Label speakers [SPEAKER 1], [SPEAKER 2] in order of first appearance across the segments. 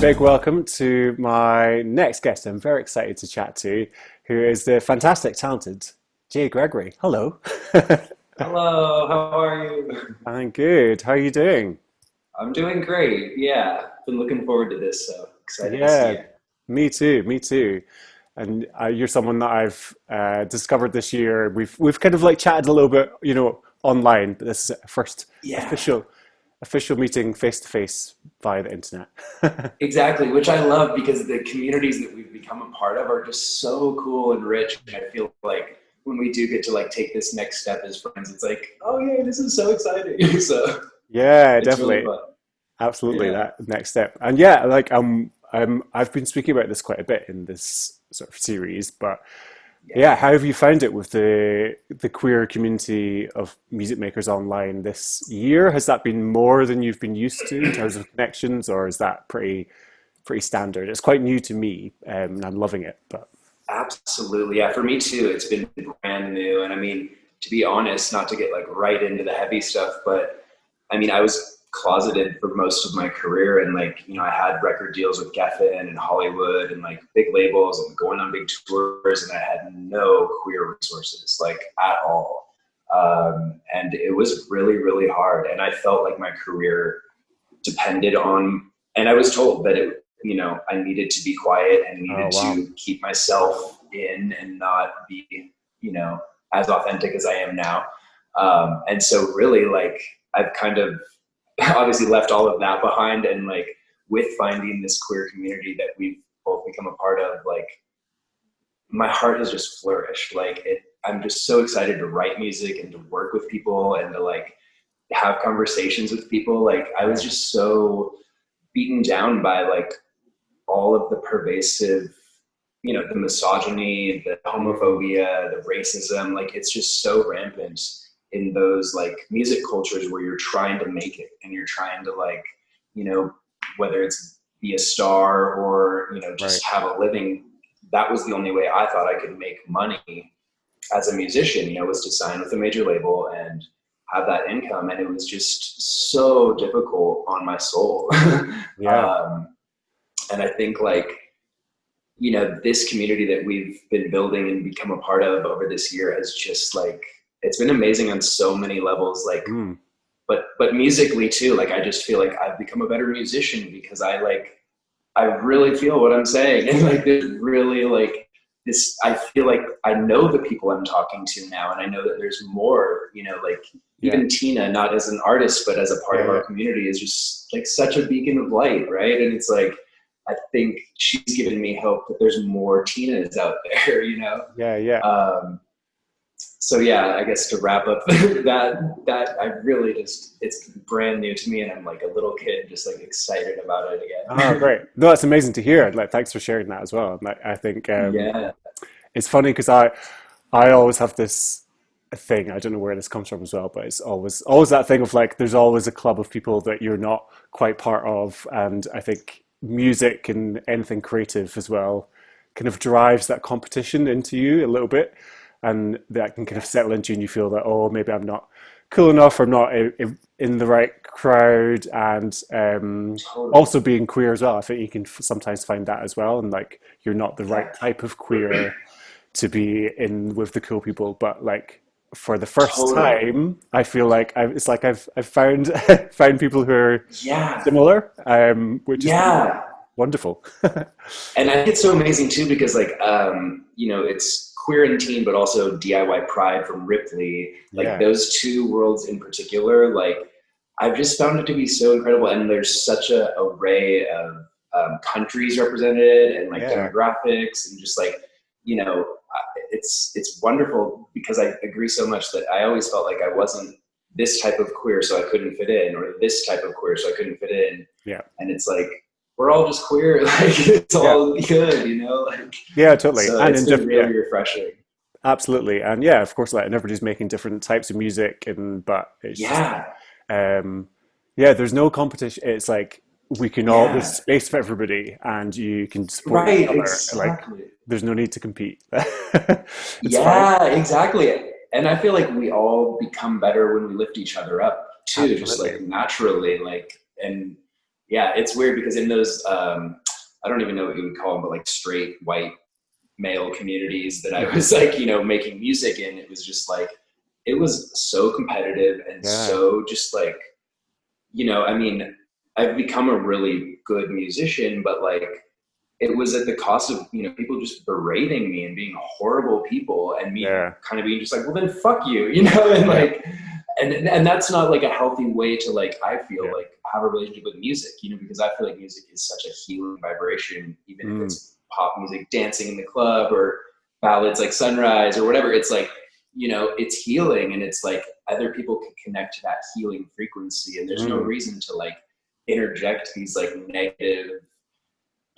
[SPEAKER 1] big welcome to my next guest I'm very excited to chat to, who is the fantastic, talented GRGRY. Hello.
[SPEAKER 2] Hello, how are you?
[SPEAKER 1] I'm good. How are you doing?
[SPEAKER 2] I'm doing great. Yeah, been looking forward to this, so excited to see
[SPEAKER 1] Yeah,
[SPEAKER 2] you.
[SPEAKER 1] me too. Me too. And you're someone that I've discovered this year. We've kind of like chatted a little bit, online, but this is our first
[SPEAKER 2] Yeah,
[SPEAKER 1] official meeting face to face via the internet.
[SPEAKER 2] exactly, which I love because the communities that we've become a part of are just so cool and rich. And I feel like when we do get to like take this next step as friends, it's like, oh yeah, this is so exciting. So
[SPEAKER 1] Yeah,
[SPEAKER 2] it's really
[SPEAKER 1] definitely.
[SPEAKER 2] fun.
[SPEAKER 1] Absolutely,
[SPEAKER 2] Yeah.
[SPEAKER 1] that next step. And yeah, like I've been speaking about this quite a bit in this sort of series, but yeah,
[SPEAKER 2] Yeah.
[SPEAKER 1] how have you found it with the queer community of music makers online this year? Has that been more than you've been used to in terms of connections, or is that pretty standard? It's quite new to me, and I'm loving it. But
[SPEAKER 2] Absolutely. Yeah, for me too, it's been brand new. And I mean, to be honest, not to get like right into the heavy stuff, but I mean, I was closeted for most of my career and like, I had record deals with Geffen and Hollywood and like big labels and going on big tours and I had no queer resources like at all. And it was really, really hard. And I felt like my career depended on, and I was told that I needed to be quiet and
[SPEAKER 1] oh
[SPEAKER 2] needed
[SPEAKER 1] wow,
[SPEAKER 2] to keep myself in and not be, as authentic as I am now. And so really like I've kind of obviously left all of that behind and like with finding this queer community that we've both become a part of, like my heart has just flourished. I'm just so excited to write music and to work with people and to like have conversations with people. Like I was
[SPEAKER 1] yeah,
[SPEAKER 2] just so beaten down by like all of the pervasive, the misogyny, the
[SPEAKER 1] mm,
[SPEAKER 2] homophobia, the racism. Like it's just so rampant in those like music cultures where you're trying to make it and you're trying to like, you know, whether it's be a star or,
[SPEAKER 1] right,
[SPEAKER 2] just have a living. That was the only way I thought I could make money as a musician, was to sign with a major label and have that income. And it was just so difficult on my soul.
[SPEAKER 1] yeah.
[SPEAKER 2] um, and I think like, this community that we've been building and become a part of over this year has just like, it's been amazing on so many levels. Like,
[SPEAKER 1] Mm.
[SPEAKER 2] but musically too, like, I just feel like I've become a better musician because I really feel what I'm saying. And like, there's really like this, I feel like I know the people I'm talking to now. And I know that there's more, like
[SPEAKER 1] Yeah,
[SPEAKER 2] even Tina, not as an artist, but as a part
[SPEAKER 1] yeah,
[SPEAKER 2] of our
[SPEAKER 1] yeah,
[SPEAKER 2] community is just like such a beacon of light. Right. And it's like, I think she's given me hope that there's more Tinas out there.
[SPEAKER 1] yeah, yeah.
[SPEAKER 2] So yeah, I guess to wrap up that I really just, it's brand new to me and I'm like a little kid just like excited about it
[SPEAKER 1] Oh,
[SPEAKER 2] again.
[SPEAKER 1] great. No, that's amazing to hear. Like, thanks for sharing that as well. And I think
[SPEAKER 2] Yeah.
[SPEAKER 1] it's funny because I always have this thing. I don't know where this comes from as well, but it's always that thing of like there's always a club of people that you're not quite part of, and I think music and anything creative as well kind of drives that competition into you a little bit, and that can kind of settle into you, and you feel that oh maybe I'm not cool enough, or I'm not in the right crowd, and
[SPEAKER 2] Totally.
[SPEAKER 1] also being queer as well. I think you can sometimes find that as well, and like you're not the right
[SPEAKER 2] Yeah.
[SPEAKER 1] type of queer to be in with the cool people. But like for the first
[SPEAKER 2] Totally.
[SPEAKER 1] time, I feel like it's like I've found found people who are
[SPEAKER 2] Yeah.
[SPEAKER 1] similar, which has been
[SPEAKER 2] Yeah.
[SPEAKER 1] wonderful.
[SPEAKER 2] And I think it's so amazing too because like it's queer and teen, but also DIY Pride from Ripley. Like
[SPEAKER 1] Yeah,
[SPEAKER 2] those two worlds in particular, like I've just found it to be so incredible. And there's such a array of countries represented and like
[SPEAKER 1] yeah,
[SPEAKER 2] demographics and just like it's wonderful because I agree so much that I always felt like I wasn't this type of queer, so I couldn't fit in, or this type of queer, so I couldn't fit in.
[SPEAKER 1] yeah,
[SPEAKER 2] And it's like we're all just queer, like it's
[SPEAKER 1] yeah,
[SPEAKER 2] all good. Like
[SPEAKER 1] yeah, totally,
[SPEAKER 2] so
[SPEAKER 1] and
[SPEAKER 2] it's
[SPEAKER 1] in
[SPEAKER 2] been
[SPEAKER 1] different, yeah,
[SPEAKER 2] really refreshing.
[SPEAKER 1] absolutely, and yeah, of course, like and everybody's making different types of music, and but it's just
[SPEAKER 2] Yeah,
[SPEAKER 1] um, yeah, there's no competition. It's like we can all there's
[SPEAKER 2] yeah,
[SPEAKER 1] space for everybody, and you can support each
[SPEAKER 2] right,
[SPEAKER 1] other. Like
[SPEAKER 2] exactly.
[SPEAKER 1] there's no need to compete. It's fine.
[SPEAKER 2] Yeah, exactly. And I feel like we all become better when we lift each other up too, just
[SPEAKER 1] Absolutely.
[SPEAKER 2] like naturally, like and yeah, it's weird because in those, I don't even know what you would call them, but like straight white male communities that I was like, making music in, it was just like, it was so competitive and
[SPEAKER 1] Yeah,
[SPEAKER 2] so just like, I mean, I've become a really good musician, but like, it was at the cost of, people just berating me and being horrible people and me
[SPEAKER 1] yeah,
[SPEAKER 2] kind of being just like, well, then fuck you, and
[SPEAKER 1] yeah,
[SPEAKER 2] like, and that's not like a healthy way to like, I feel
[SPEAKER 1] yeah.
[SPEAKER 2] like have a relationship with music, because I feel like music is such a healing vibration, even if
[SPEAKER 1] Mm,
[SPEAKER 2] it's pop music, dancing in the club or ballads like Sunrise or whatever. It's like, it's healing and it's like other people can connect to that healing frequency. And there's no
[SPEAKER 1] mm.
[SPEAKER 2] reason to like interject these like negative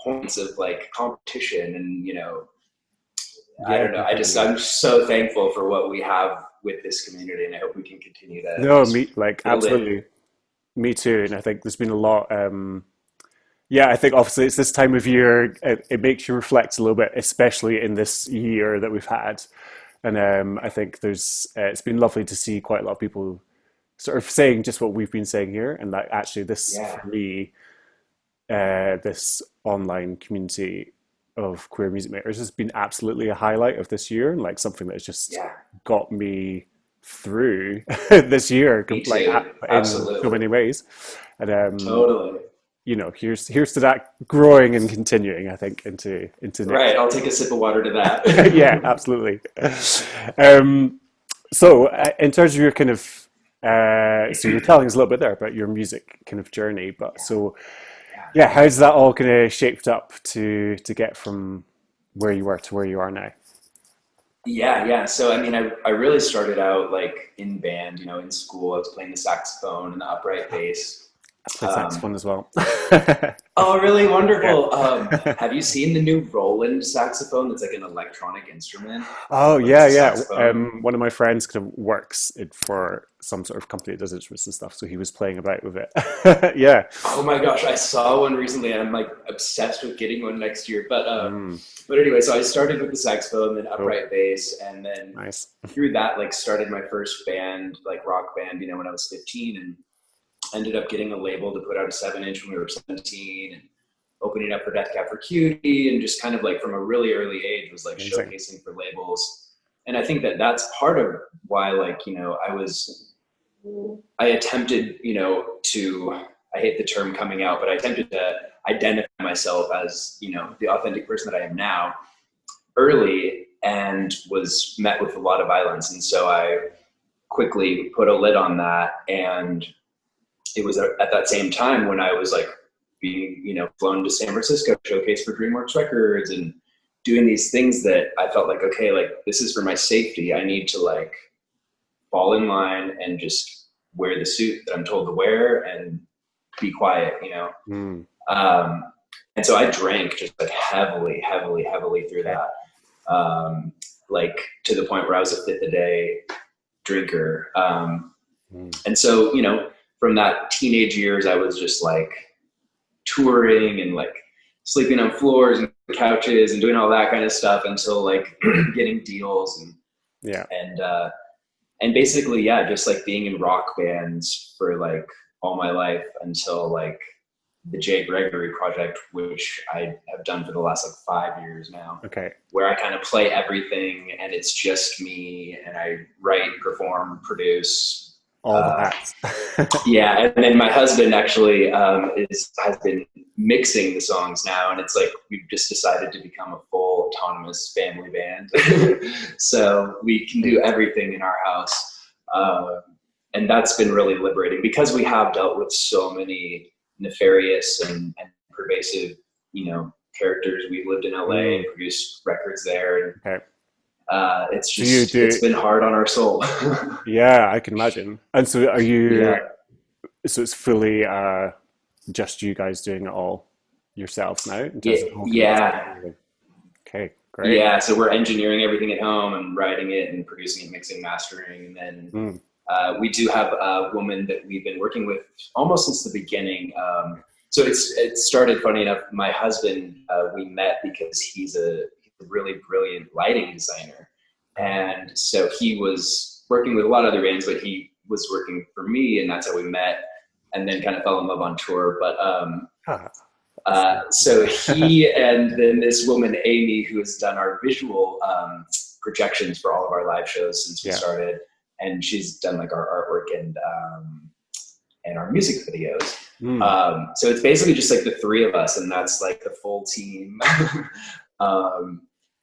[SPEAKER 2] points of like competition and I
[SPEAKER 1] Yeah,
[SPEAKER 2] don't know,
[SPEAKER 1] completely.
[SPEAKER 2] I'm so thankful for what we have with this community and I hope we can continue to
[SPEAKER 1] No,
[SPEAKER 2] just
[SPEAKER 1] me like
[SPEAKER 2] build it.
[SPEAKER 1] absolutely. Me too. And I think there's been a lot. Yeah, I think obviously it's this time of year. It makes you reflect a little bit, especially in this year that we've had. And I think there's it's been lovely to see quite a lot of people sort of saying just what we've been saying here, and that actually this
[SPEAKER 2] Yeah,
[SPEAKER 1] for me, this online community of queer music makers has been absolutely a highlight of this year, and like something that's just
[SPEAKER 2] yeah,
[SPEAKER 1] got me through this year,
[SPEAKER 2] me
[SPEAKER 1] like
[SPEAKER 2] too,
[SPEAKER 1] in so
[SPEAKER 2] absolutely,
[SPEAKER 1] many ways. And
[SPEAKER 2] totally.
[SPEAKER 1] here's to that growing and continuing. I think into next
[SPEAKER 2] Right, I'll
[SPEAKER 1] year.
[SPEAKER 2] take a sip of water to that.
[SPEAKER 1] Yeah, absolutely. Um, so, in terms of your kind of, so you were telling us a little bit there about your music kind of journey, but
[SPEAKER 2] Yeah,
[SPEAKER 1] so
[SPEAKER 2] yeah.
[SPEAKER 1] yeah, how's that all kind of shaped up to get from where you were to where you are now?
[SPEAKER 2] Yeah, yeah. So I mean, I really started out like in band, in school. I was playing the saxophone and the upright bass.
[SPEAKER 1] I play
[SPEAKER 2] Um,
[SPEAKER 1] saxophone as well.
[SPEAKER 2] Oh, really
[SPEAKER 1] Yeah.
[SPEAKER 2] wonderful. Have you seen the new Roland saxophone that's like an electronic instrument,
[SPEAKER 1] Oh
[SPEAKER 2] but it's
[SPEAKER 1] yeah,
[SPEAKER 2] a
[SPEAKER 1] yeah.
[SPEAKER 2] saxophone?
[SPEAKER 1] One of my friends kind of works for some sort of company that does instruments and stuff, so he was playing about with it. Yeah.
[SPEAKER 2] Oh my gosh, I saw one recently and I'm like obsessed with getting one next year.
[SPEAKER 1] Mm,
[SPEAKER 2] But anyway, so I started with the saxophone, then
[SPEAKER 1] cool.
[SPEAKER 2] upright bass, and then
[SPEAKER 1] Nice.
[SPEAKER 2] through that, like started my first band, like rock band, when I was 15 and ended up getting a label to put out a 7-inch when we were 17 and opening up for Death Cab for Cutie and just kind of like from a really early age was like
[SPEAKER 1] Amazing.
[SPEAKER 2] showcasing for labels. And I think that that's part of why, like, I attempted, to, I hate the term coming out, but I attempted to identify myself as, the authentic person that I am now early and was met with a lot of violence. And so I quickly put a lid on that. And it was at that same time when I was like being, flown to San Francisco, showcase for DreamWorks Records and doing these things that I felt like, okay, like this is for my safety. I need to like fall in line and just wear the suit that I'm told to wear and be quiet.
[SPEAKER 1] Mm,
[SPEAKER 2] Um, and so I drank just like heavily, heavily, heavily through
[SPEAKER 1] okay.
[SPEAKER 2] that. Like to the point where I was a fifth a day drinker.
[SPEAKER 1] Mm,
[SPEAKER 2] And so, from that teenage years, I was just like touring and like sleeping on floors and couches and doing all that kind of stuff until like getting deals
[SPEAKER 1] yeah.
[SPEAKER 2] and uh, and basically, yeah, just like being in rock bands for like all my life until like the GRGRY project, which I have done for the last like 5 years now,
[SPEAKER 1] Okay.
[SPEAKER 2] where I kind of play everything and it's just me and I write, perform, produce.
[SPEAKER 1] All the
[SPEAKER 2] Uh,
[SPEAKER 1] hats.
[SPEAKER 2] yeah, and then my husband actually has been mixing the songs now, and it's like we've just decided to become a full autonomous family band, so we can do everything in our house, and that's been really liberating because we have dealt with so many nefarious and pervasive, characters. We've lived in LA and
[SPEAKER 1] Mm,
[SPEAKER 2] produced records there, and
[SPEAKER 1] okay.
[SPEAKER 2] it's
[SPEAKER 1] So you
[SPEAKER 2] just
[SPEAKER 1] do,
[SPEAKER 2] it's been hard on our soul.
[SPEAKER 1] yeah, I can imagine. And so are you,
[SPEAKER 2] Yeah.
[SPEAKER 1] so it's fully just you guys doing it all yourselves now in terms
[SPEAKER 2] Yeah,
[SPEAKER 1] of the whole kind of mixing and
[SPEAKER 2] yeah,
[SPEAKER 1] everything. Okay, great.
[SPEAKER 2] yeah. So we're engineering everything at home and writing it and producing it, mixing, mastering, and then
[SPEAKER 1] Mm,
[SPEAKER 2] we do have a woman that we've been working with almost since the beginning. So it started funny enough. My husband, we met because he's a really brilliant lighting designer, and so he was working with a lot of other bands, but he was working for me, and that's how we met. and then kind of fell in love on tour. But
[SPEAKER 1] Ah,
[SPEAKER 2] so he and then this woman, Amy, who has done our visual projections for all of our live shows since we
[SPEAKER 1] yeah.
[SPEAKER 2] started, and she's done like our artwork and our music videos.
[SPEAKER 1] Mm.
[SPEAKER 2] So it's basically just like the three of us, and that's like the full team.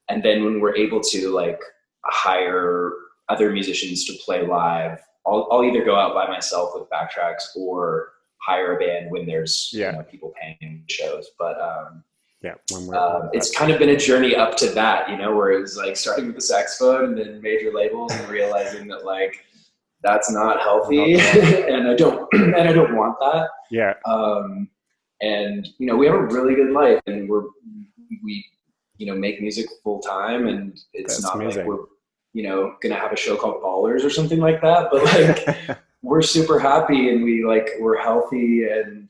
[SPEAKER 2] And then when we're able to like hire other musicians to play live, I'll either go out by myself with backtracks or hire a band when there's people paying shows. But
[SPEAKER 1] yeah,
[SPEAKER 2] it's kind of been a journey up to that, where it was like starting with the saxophone and then major labels and realizing that like that's not healthy and I don't want that.
[SPEAKER 1] Yeah.
[SPEAKER 2] And we have a really good life, and we make music full time, and it's
[SPEAKER 1] That's
[SPEAKER 2] not
[SPEAKER 1] amazing.
[SPEAKER 2] like we're gonna have a show called Ballers or something like that, but like we're super happy, and we're healthy, and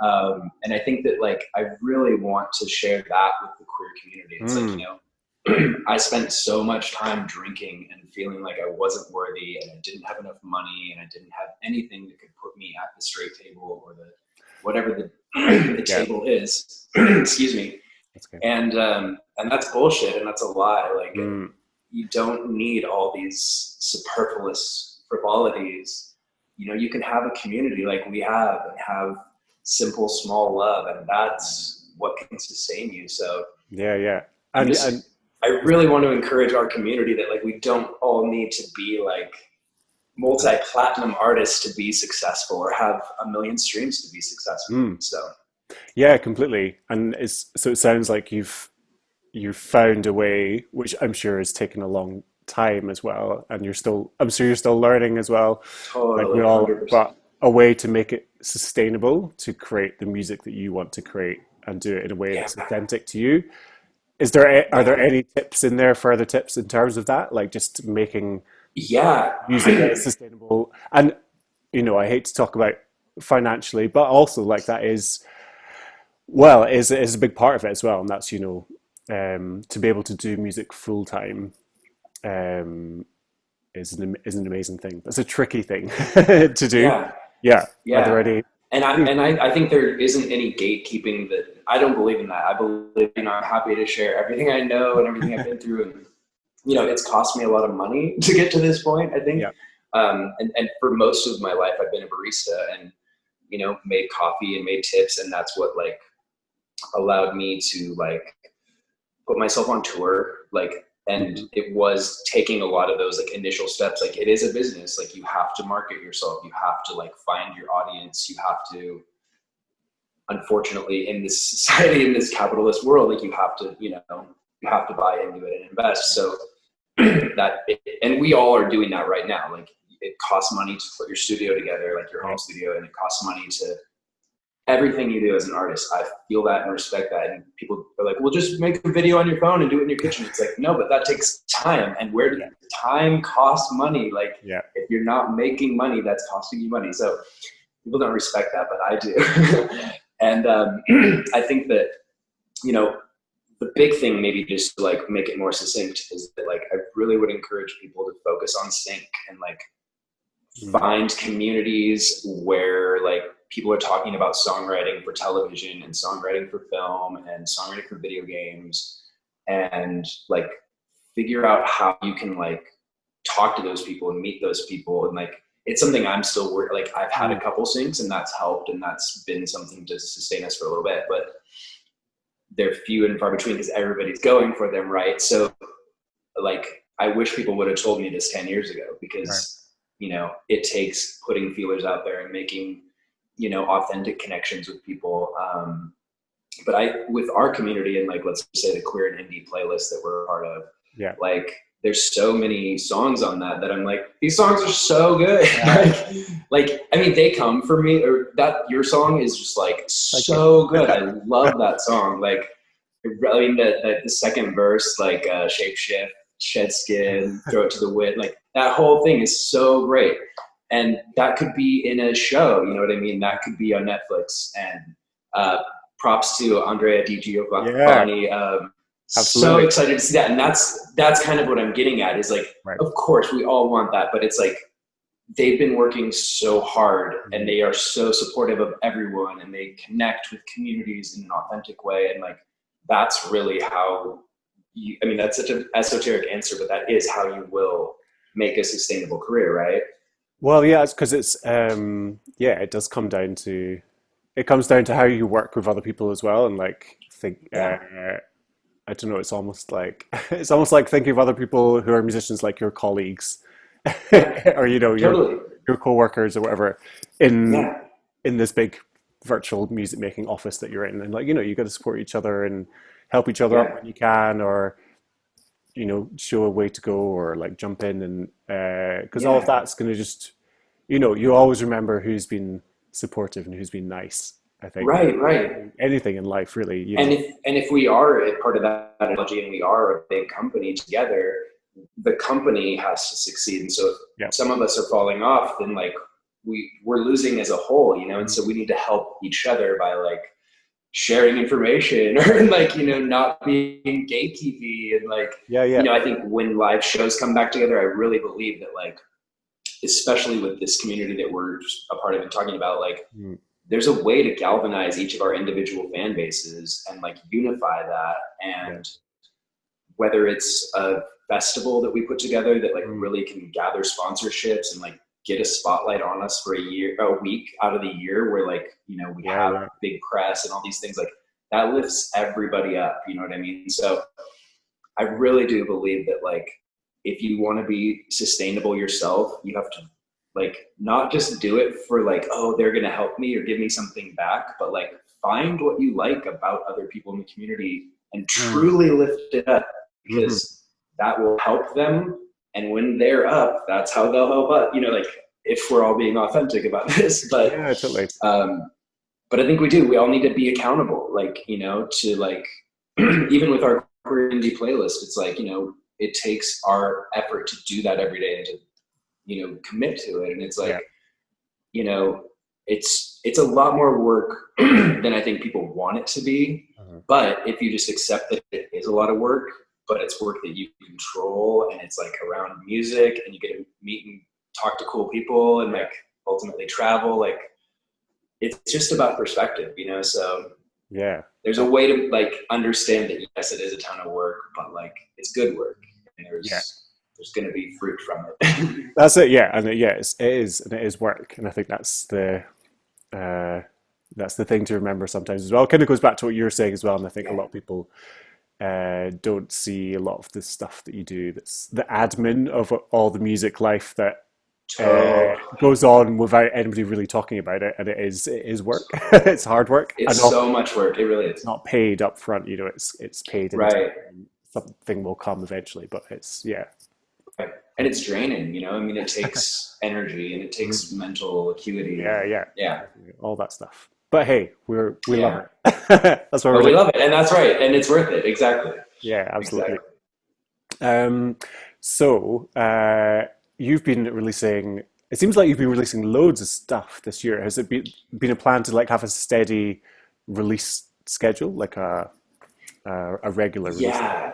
[SPEAKER 2] I think that like I really want to share that with the queer community. It's like, I spent so much time drinking and feeling like I wasn't worthy, and I didn't have enough money, and I didn't have anything that could put me at the straight table or the whatever the table is. Excuse me.
[SPEAKER 1] That's good.
[SPEAKER 2] And that's bullshit, and that's a lie. Like you don't need all these superfluous frivolities. You can have a community like we have, and have simple, small love, and that's what can sustain you. So
[SPEAKER 1] yeah.
[SPEAKER 2] And I really want to encourage our community that like we don't all need to be like multi-platinum artists to be successful, or have 1 million streams to be successful. So
[SPEAKER 1] yeah, completely. And it sounds like you've found a way, which I'm sure has taken a long time as well, and I'm sure you're still learning as well.
[SPEAKER 2] Totally,
[SPEAKER 1] like we all
[SPEAKER 2] 100%.
[SPEAKER 1] but a way to make it sustainable, to create the music that you want to create and do it in a way that's authentic to you. Are there any tips in there, further tips in terms of that, like just making music that is sustainable? And I hate to talk about financially, but also like that is a big part of it as well, and that's to be able to do music full time is an amazing thing. It's a tricky thing to do. Yeah. Are there any?
[SPEAKER 2] And I think there isn't any gatekeeping. That I don't believe in that. I believe I'm happy to share everything I know and everything I've been through, and it's cost me a lot of money to get to this point, I think. And for most of my life I've been a barista, and made coffee and made tips, and that's what like allowed me to like put myself on tour, like, and it was taking a lot of those like initial steps. Like it is a business, like you have to market yourself, you have to like find your audience, you have to, unfortunately in this society, in this capitalist world, like you have to buy into it and invest. So and we all are doing that right now. Like it costs money to put your studio together, like your home studio, and it costs money to everything you do as an artist. I feel that and respect that. And people are like, well, just make a video on your phone and do it in your kitchen. It's like, no, but that takes time. And where time costs money. Like if you're not making money, that's costing you money. So people don't respect that, but I do. And I think that, the big thing, maybe just to like make it more succinct, is that like I really would encourage people to focus on sync and like find communities where like people are talking about songwriting for television and songwriting for film and songwriting for video games, and like figure out how you can like talk to those people and meet those people. And like it's something I'm still like I've had a couple syncs, and that's helped, and that's been something to sustain us for a little bit, but they're few and far between because everybody's going for them, right? So like I wish people would have told me this 10 years ago, because it takes putting feelers out there and making authentic connections with people. But with our community, and like let's say the queer and indie playlist that we're a part of, like there's so many songs on that I'm like, these songs are so good. like I mean, they come for me, or that your song is just like so good. I love that song. Like I mean the second verse, like shape shift, shed skin, throw it to the wind, like that whole thing is so great. And that could be in a show, you know what I mean? That could be on Netflix. And props to Andrea Di Giovanni. So excited to see that. And that's kind of what I'm getting at, is like, of course we all want that, but it's like, they've been working so hard and
[SPEAKER 1] Mm.
[SPEAKER 2] they are so supportive of everyone and they connect with communities in an authentic way. And like, that's really how you, I mean, that's such an esoteric answer, but that is how you will make a sustainable career, right?
[SPEAKER 1] Well, yeah, it's because yeah, it does come down to it comes down to how you work with other people as well, and like think
[SPEAKER 2] Yeah,
[SPEAKER 1] I don't know, it's almost like it's almost like thinking of other people who are musicians like your colleagues
[SPEAKER 2] yeah,
[SPEAKER 1] or
[SPEAKER 2] totally.
[SPEAKER 1] your co-workers or whatever in
[SPEAKER 2] Yeah,
[SPEAKER 1] in this big virtual music making office that you're in, and like you got to support each other and help each other up
[SPEAKER 2] yeah,
[SPEAKER 1] when you can, or show a way to go, or like jump in, and because all of
[SPEAKER 2] yeah.
[SPEAKER 1] that's going to just you always remember who's been supportive and who's been nice. I think
[SPEAKER 2] Right, right.
[SPEAKER 1] anything in life, really,
[SPEAKER 2] And if we are a part of that analogy and we are a big company together, the company has to succeed. And so if
[SPEAKER 1] Yeah.
[SPEAKER 2] some of us are falling off, then like we're losing as a whole, and so we need to help each other by like sharing information or like, not being gatekeepy and like,
[SPEAKER 1] Yeah, yeah.
[SPEAKER 2] I think when live shows come back together, I really believe that like, especially with this community that we're a part of and talking about, like
[SPEAKER 1] Mm.
[SPEAKER 2] there's a way to galvanize each of our individual fan bases and like unify that.
[SPEAKER 1] Yeah.
[SPEAKER 2] And whether it's a festival that we put together that like
[SPEAKER 1] Mm.
[SPEAKER 2] really can gather sponsorships and like get a spotlight on us for a week out of the year where like, we
[SPEAKER 1] Yeah,
[SPEAKER 2] have
[SPEAKER 1] yeah.
[SPEAKER 2] big press and all these things, like that lifts everybody up, you know what I mean? So I really do believe that like if you want to be sustainable yourself, you have to like not just do it for like, oh, they're gonna help me or give me something back, but like find what you like about other people in the community and
[SPEAKER 1] Mm.
[SPEAKER 2] truly lift it up
[SPEAKER 1] Hmm.
[SPEAKER 2] because that will help them. And when they're up, that's how they'll help us. Like if we're all being authentic about this,
[SPEAKER 1] Yeah, totally.
[SPEAKER 2] um, but I think we do. We all need to be accountable, like, to like, even with our indie playlist, it's like, it takes our effort to do that every day and to, commit to it. And it's
[SPEAKER 1] Yeah.
[SPEAKER 2] like, you know, it's a lot more work than I think people want it to be.
[SPEAKER 1] Uh-huh.
[SPEAKER 2] But if you just accept that it is a lot of work, but it's work that you control and it's like around music and you get to meet and talk to cool people and like ultimately travel, like it's just about perspective, So
[SPEAKER 1] Yeah.
[SPEAKER 2] there's a way to like understand that yes, it is a ton of work, but like it's good work and
[SPEAKER 1] Yeah.
[SPEAKER 2] there's going to be fruit from it.
[SPEAKER 1] That's it. Yeah, and yeah, it is, and it is work, and I think uh, that's the thing to remember sometimes as well. It kind of goes back to what you were saying as well, and I think a
[SPEAKER 2] Yeah,
[SPEAKER 1] lot of people don't see a lot of the stuff that you do. That's the admin of all the music life that
[SPEAKER 2] totally.
[SPEAKER 1] goes on without anybody really talking about it, and it is work. It's hard work, and
[SPEAKER 2] It's
[SPEAKER 1] often
[SPEAKER 2] so much work. It really
[SPEAKER 1] it's
[SPEAKER 2] is.
[SPEAKER 1] not paid up front. It's paid in time.
[SPEAKER 2] Right.
[SPEAKER 1] And something will come eventually, but it's yeah,
[SPEAKER 2] Right. And it's draining, I mean, it takes energy and it takes
[SPEAKER 1] mm,
[SPEAKER 2] mental acuity
[SPEAKER 1] yeah,
[SPEAKER 2] and
[SPEAKER 1] yeah,
[SPEAKER 2] yeah,
[SPEAKER 1] definitely. All that stuff. But hey, we love
[SPEAKER 2] yeah.
[SPEAKER 1] it. That's what we're
[SPEAKER 2] But we
[SPEAKER 1] doing.
[SPEAKER 2] love it. And that's right. And it's worth it. Exactly.
[SPEAKER 1] Yeah, absolutely.
[SPEAKER 2] Exactly.
[SPEAKER 1] Um, so you've been releasing. It seems like you've been releasing loads of stuff this year. Has it been a plan to like have a steady release schedule, like a regular release schedule?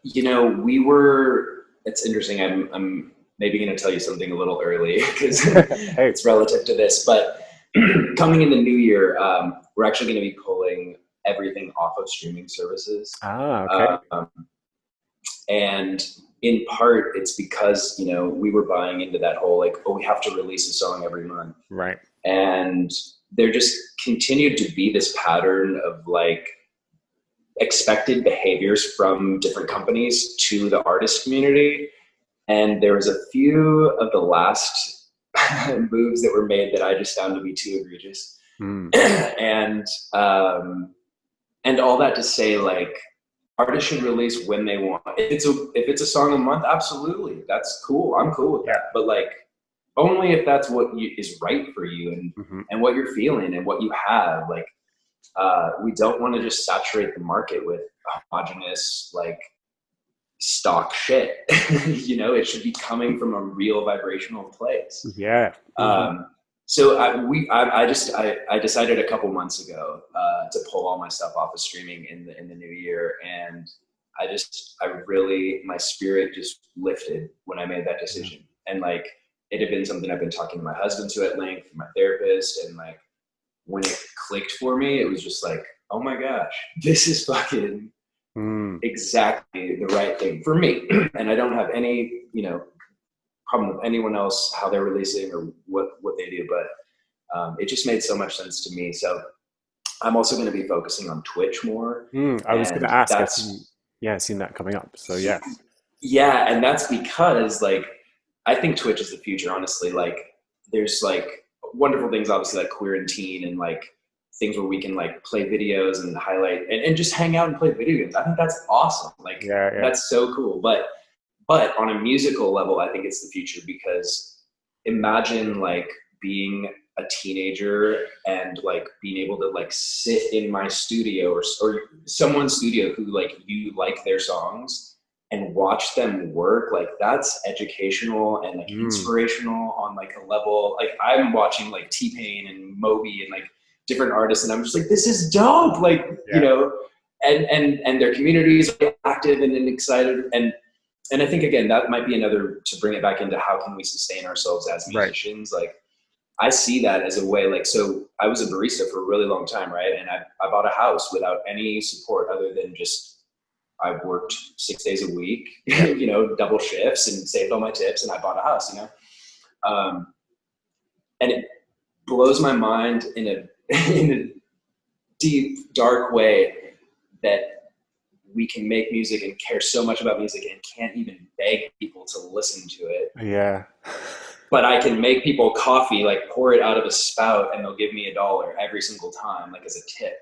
[SPEAKER 2] Yeah. We were, it's interesting. I'm maybe going to tell you something a little early because
[SPEAKER 1] Hey.
[SPEAKER 2] it's relative to this, but coming in the new year, we're actually going to be pulling everything off of streaming services.
[SPEAKER 1] Ah, okay.
[SPEAKER 2] Um, and in part, it's because, we were buying into that whole like, oh, we have to release a song every month.
[SPEAKER 1] Right.
[SPEAKER 2] And there just continued to be this pattern of like expected behaviors from different companies to the artist community. And there was a few of the last moves that were made that I just found to be too egregious.
[SPEAKER 1] Mm.
[SPEAKER 2] and and all that to say, like, artists should release when they want. If it's a song a month, absolutely, that's cool. I'm cool with
[SPEAKER 1] Yeah.
[SPEAKER 2] that. But like, only if that's what is right for you and
[SPEAKER 1] Hmm.
[SPEAKER 2] what you're feeling and what you have. Like, we don't want to just saturate the market with homogenous like stock shit. It should be coming from a real vibrational place.
[SPEAKER 1] Yeah. Hmm.
[SPEAKER 2] Um, so I decided a couple months ago to pull all my stuff off of streaming in the new year, and I really, my spirit just lifted when I made that decision. And like it had been something I've been talking to my husband to at length, my therapist, and like when it clicked for me, it was just like, oh my gosh, this is fucking
[SPEAKER 1] Mm.
[SPEAKER 2] exactly the right thing for me. And I don't have any, problem with anyone else, how they're releasing or what they do, but it just made so much sense to me. So I'm also going to be focusing on Twitch more.
[SPEAKER 1] Mm. I was going to
[SPEAKER 2] And
[SPEAKER 1] ask. Seen that coming up. So yeah.
[SPEAKER 2] yeah, and that's because like I think Twitch is the future, honestly. Like there's like wonderful things obviously like queer and teen and like things where we can like play videos and highlight and just hang out and play video games. I think that's awesome. Like
[SPEAKER 1] Yeah, yeah.
[SPEAKER 2] that's so cool. But on a musical level, I think it's the future because imagine like being a teenager and like being able to like sit in my studio or someone's studio who like you like their songs and watch them work. Like that's educational and like
[SPEAKER 1] Mm.
[SPEAKER 2] inspirational on like a level. Like I'm watching like T-Pain and Moby and like different artists and I'm just like, this is dope. Like,
[SPEAKER 1] Yeah.
[SPEAKER 2] and their community is active and excited. And I think again that might be another to bring it back into how can we sustain ourselves as
[SPEAKER 1] Right.
[SPEAKER 2] musicians. Like I see that as a way. Like so I was a barista for a really long time, right? And I bought a house without any support other than just I worked 6 days a week,
[SPEAKER 1] Yeah.
[SPEAKER 2] double shifts and saved all my tips and I bought a house. um, and it blows my mind in a in a deep dark way that we can make music and care so much about music and can't even beg people to listen to it.
[SPEAKER 1] Yeah.
[SPEAKER 2] But I can make people coffee, like pour it out of a spout and they'll give me $1 every single time, like as a tip,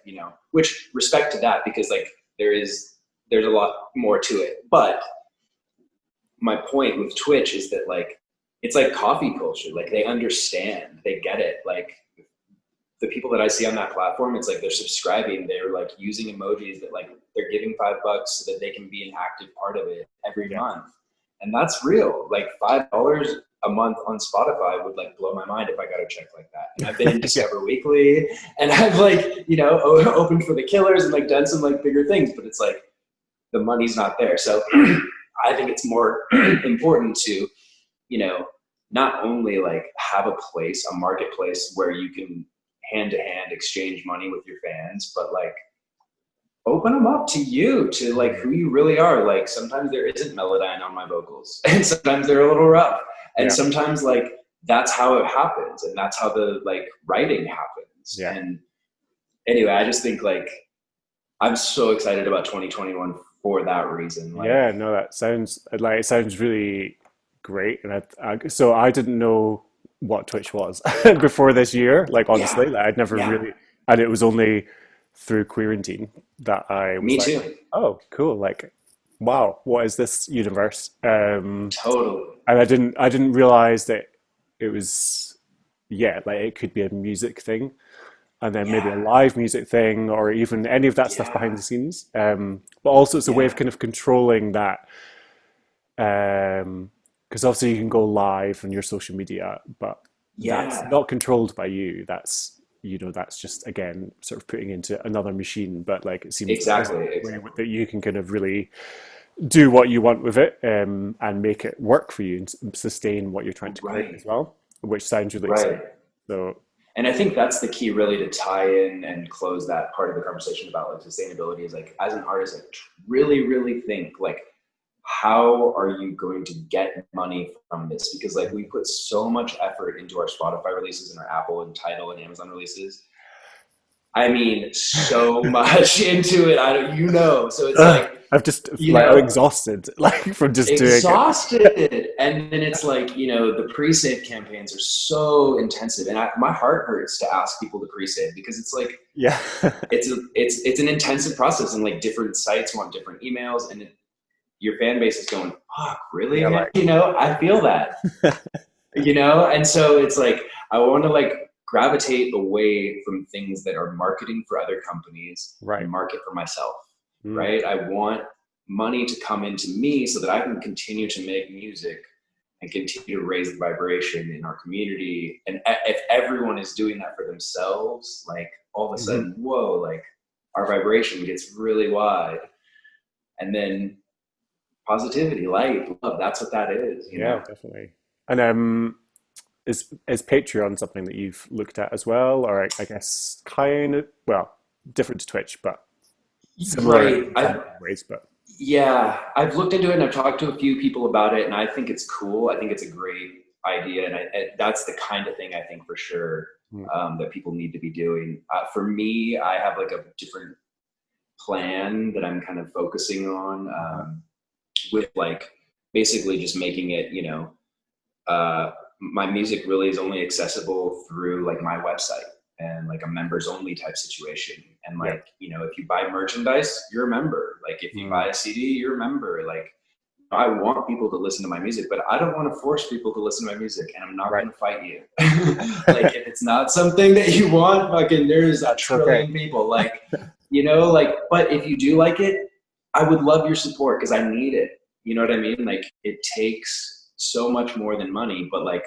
[SPEAKER 2] which respect to that because like there's a lot more to it. But my point with Twitch is that like, it's like coffee culture. Like they understand, they get it. Like the people that I see on that platform, it's like they're subscribing, they're like using emojis that like they're giving $5 so that they can be an active part of it every
[SPEAKER 1] Yeah.
[SPEAKER 2] month. And that's real. Like $5 a month on Spotify would like blow my mind if I got a check like that. And I've been in
[SPEAKER 1] Yeah.
[SPEAKER 2] Discover Weekly and I've like, opened for the Killers and like done some like bigger things, but it's like the money's not there. So I think it's more important to, you know, not only like have a place, a marketplace where you can hand to hand exchange money with your fans, but like open them up to you, to like who you really are. Like sometimes there isn't melodyne on my vocals and sometimes they're a little rough. And
[SPEAKER 1] Yeah.
[SPEAKER 2] sometimes like that's how it happens and that's how the like writing happens.
[SPEAKER 1] Yeah.
[SPEAKER 2] And anyway, I just think like I'm so excited about 2021 for that reason. Like,
[SPEAKER 1] Yeah, no, that sounds like it sounds really great. And so I didn't know what Twitch was before this year. Like honestly,
[SPEAKER 2] yeah,
[SPEAKER 1] like I'd never
[SPEAKER 2] yeah,
[SPEAKER 1] really, and it was only through Quarantine that I was
[SPEAKER 2] me
[SPEAKER 1] like,
[SPEAKER 2] too.
[SPEAKER 1] oh, cool. Like, wow, what is this universe?
[SPEAKER 2] Totally.
[SPEAKER 1] And I didn't realize that it was, yeah, like it could be a music thing and then maybe a
[SPEAKER 2] Yeah,
[SPEAKER 1] live music thing or even any of that stuff behind
[SPEAKER 2] yeah,
[SPEAKER 1] the scenes. But also it's a way of
[SPEAKER 2] yeah,
[SPEAKER 1] kind of controlling that, because obviously you can go live on your social media, but that's
[SPEAKER 2] yeah.
[SPEAKER 1] not controlled by you. That's just again sort of putting into another machine. But like it seems that there's a
[SPEAKER 2] Exactly,
[SPEAKER 1] way
[SPEAKER 2] exactly.
[SPEAKER 1] that you can kind of really do what you want with it, and make it work for you and sustain what you're trying to create
[SPEAKER 2] Right,
[SPEAKER 1] as well, which sounds really exciting.
[SPEAKER 2] right.
[SPEAKER 1] So
[SPEAKER 2] And I think that's the key really to tie in and close that part of the conversation about like sustainability is like as an artist, like really, really think like how are you going to get money from this? Because like we put so much effort into our Spotify releases and our Apple and Tidal and Amazon releases. I mean, so much into it. I don't, so it's like,
[SPEAKER 1] I've just
[SPEAKER 2] you
[SPEAKER 1] like I'm
[SPEAKER 2] know,
[SPEAKER 1] exhausted like from just doing it.
[SPEAKER 2] exhausted. And then it's like, the pre-save campaigns are so intensive. And my heart hurts to ask people to pre-save because it's like,
[SPEAKER 1] Yeah.
[SPEAKER 2] it's an intensive process and like different sites want different emails and your fan base is going, fuck, really,
[SPEAKER 1] Yeah,
[SPEAKER 2] man?
[SPEAKER 1] like
[SPEAKER 2] I feel that, and so it's like, I want to like gravitate away from things that are marketing for other companies and
[SPEAKER 1] right.
[SPEAKER 2] market for myself,
[SPEAKER 1] Mm.
[SPEAKER 2] right? I want money to come into me so that I can continue to make music and continue to raise the vibration in our community. And if everyone is doing that for themselves, like all of a
[SPEAKER 1] Mhm.
[SPEAKER 2] sudden, whoa, like our vibration gets really wide. And then positivity, light, love, that's what that is,
[SPEAKER 1] Yeah, definitely. And is Patreon something that you've looked at as well, or I guess kind of, well, different to Twitch, but similar
[SPEAKER 2] Right.
[SPEAKER 1] in some ways. But
[SPEAKER 2] Yeah, I've looked into it and I've talked to a few people about it, and I think it's cool. I think it's a great idea, and that's the kind of thing I think for sure
[SPEAKER 1] mm,
[SPEAKER 2] that people need to be doing. For me, I have like a different plan that I'm kind of focusing on
[SPEAKER 1] uh-huh.
[SPEAKER 2] with like basically just making it, my music really is only accessible through like my website and like a members only type situation. And
[SPEAKER 1] Yeah,
[SPEAKER 2] like, if you buy merchandise, you're a member. Like if you
[SPEAKER 1] mm,
[SPEAKER 2] buy a CD, you're a member. Like I want people to listen to my music, but I don't want to force people to listen to my music, and I'm not
[SPEAKER 1] right.
[SPEAKER 2] going to fight you. Like if it's not something that you want, fucking there's a
[SPEAKER 1] That's okay.
[SPEAKER 2] trillion people like, but if you do like it, I would love your support because I need it. You know what I mean? Like it takes so much more than money, but like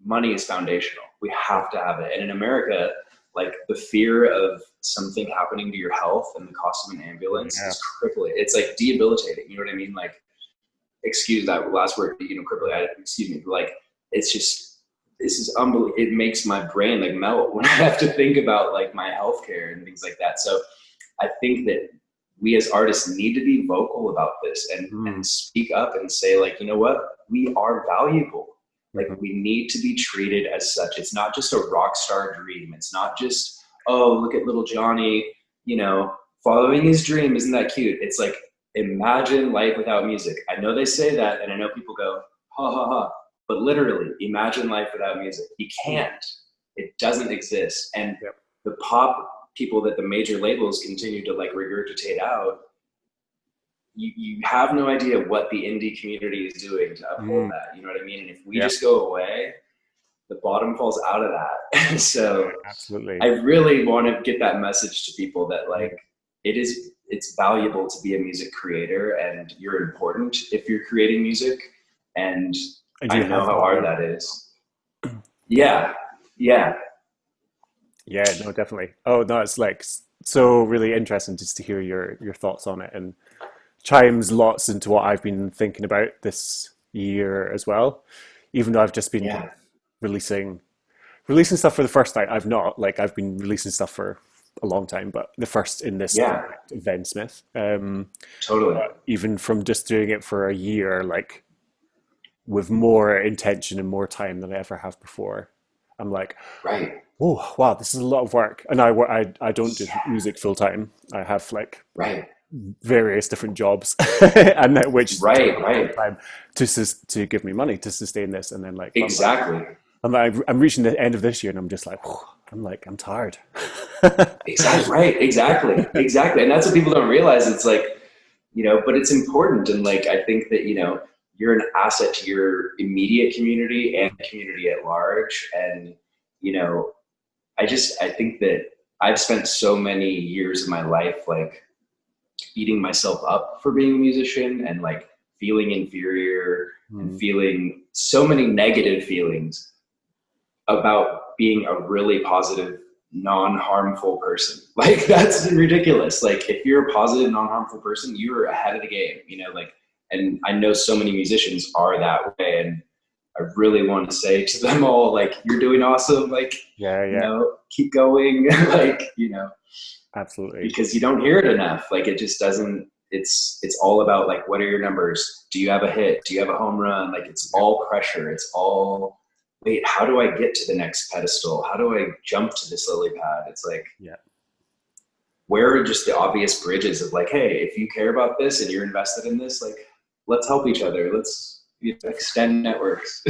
[SPEAKER 2] money is foundational. We
[SPEAKER 1] Yeah,
[SPEAKER 2] have to have it. And in America, like the fear of something happening to your health and the cost of an ambulance
[SPEAKER 1] yeah,
[SPEAKER 2] is crippling. It's like debilitating. You know what I mean? Like, excuse that last word, crippling. Excuse me. But like, it's just, this is unbelievable. It makes my brain like melt when I have to think about like my healthcare and things like that. So I think that we as artists need to be vocal about this
[SPEAKER 1] mm,
[SPEAKER 2] and speak up and say like, you know what, we are valuable. Like
[SPEAKER 1] mhm.
[SPEAKER 2] we need to be treated as such. It's not just a rock star dream. It's not just, oh, look at little Johnny, following his dream. Isn't that cute? It's like, imagine life without music. I know they say that, and I know people go, ha ha ha. But literally, imagine life without music. You
[SPEAKER 1] Mm,
[SPEAKER 2] can't. It doesn't exist. And
[SPEAKER 1] yep.
[SPEAKER 2] the pop people that the major labels continue to like regurgitate out, you have no idea what the indie community is doing to uphold
[SPEAKER 1] Mm,
[SPEAKER 2] that. You know what I mean? And if we
[SPEAKER 1] yeah,
[SPEAKER 2] just go away, the bottom falls out of that. So I
[SPEAKER 1] absolutely.
[SPEAKER 2] really want to get that message to people that
[SPEAKER 1] Mm.
[SPEAKER 2] like it's valuable to be a music creator, and you're important if you're creating music. And
[SPEAKER 1] And
[SPEAKER 2] I
[SPEAKER 1] you
[SPEAKER 2] know
[SPEAKER 1] have
[SPEAKER 2] how hard
[SPEAKER 1] value.
[SPEAKER 2] that is.
[SPEAKER 1] Yeah,
[SPEAKER 2] Yeah. Yeah.
[SPEAKER 1] yeah, no, definitely. Oh no, it's like so really interesting just to hear your thoughts on it, and chimes lots into what I've been thinking about this year as well. Even though I've just been kind
[SPEAKER 2] Yeah.
[SPEAKER 1] of releasing releasing stuff for the first time. I've not like I've been releasing stuff for a long time, but the first in this
[SPEAKER 2] Yeah.
[SPEAKER 1] project, Venn Smith.
[SPEAKER 2] Totally.
[SPEAKER 1] But even from just doing it for a year, like with more intention and more time than I ever have before, I'm like,
[SPEAKER 2] Right.
[SPEAKER 1] oh wow, this is a lot of work. And I don't do
[SPEAKER 2] Yeah.
[SPEAKER 1] music full time. I have like
[SPEAKER 2] Right.
[SPEAKER 1] various different jobs, and which take
[SPEAKER 2] Right.
[SPEAKER 1] up a lot of
[SPEAKER 2] Right.
[SPEAKER 1] time to give me money to sustain this. And then like
[SPEAKER 2] Exactly.
[SPEAKER 1] I'm reaching the end of this year, and I'm just like, I'm tired.
[SPEAKER 2] Exactly. Right. Exactly. Exactly. And that's what people don't realize. It's like, but it's important. And like, I think that, you're an asset to your immediate community and community at large. And, you know, I think that I've spent so many years of my life, like beating myself up for being a musician and like feeling inferior and
[SPEAKER 1] Mm,
[SPEAKER 2] feeling so many negative feelings about being a really positive, non-harmful person. Like that's ridiculous. Like if you're a positive, non-harmful person, you're ahead of the game, like, and I know so many musicians are that way. And I really want to say to them all, like, you're doing awesome. Like,
[SPEAKER 1] yeah, yeah,
[SPEAKER 2] keep going. Like,
[SPEAKER 1] absolutely.
[SPEAKER 2] because you don't hear it enough. Like it just doesn't, it's all about like, what are your numbers? Do you have a hit? Do you have a home run? Like it's
[SPEAKER 1] Yeah,
[SPEAKER 2] all pressure. It's all, wait, how do I get to the next pedestal? How do I jump to this lily pad? It's like,
[SPEAKER 1] yeah,
[SPEAKER 2] where are just the obvious bridges of like, hey, if you care about this and you're invested in this, like, let's help each other. Let's extend networks.